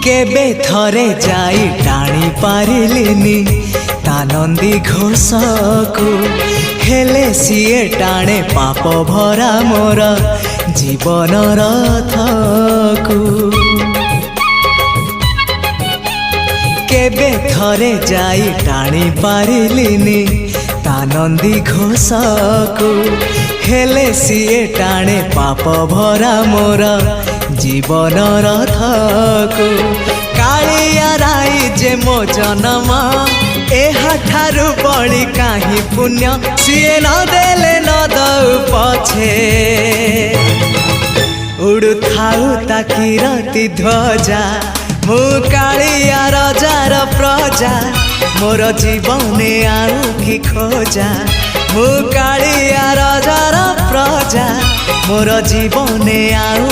केबे थरे जाई टाणी पारिलिनी ता नंदी घोष को हेले सीए टाणे पाप भरा मोर जीवन रथ को केबे थरे जाई टाणी पारिलिनी ता नंदी घोष को हेले सीए टाणे पाप भरा मोर जीवन रथ को कालिया राई जे मो जन्म एहाठारु बड़ी काहि पुण्य सीए न देले न दउ पछे उड़ु थाउ ताकि रति ध्वजा मु कालिया रजार प्रजा मोर जीवने आउ कि खोजा मु कालिया रजार प्रजा मोर जीवने आउ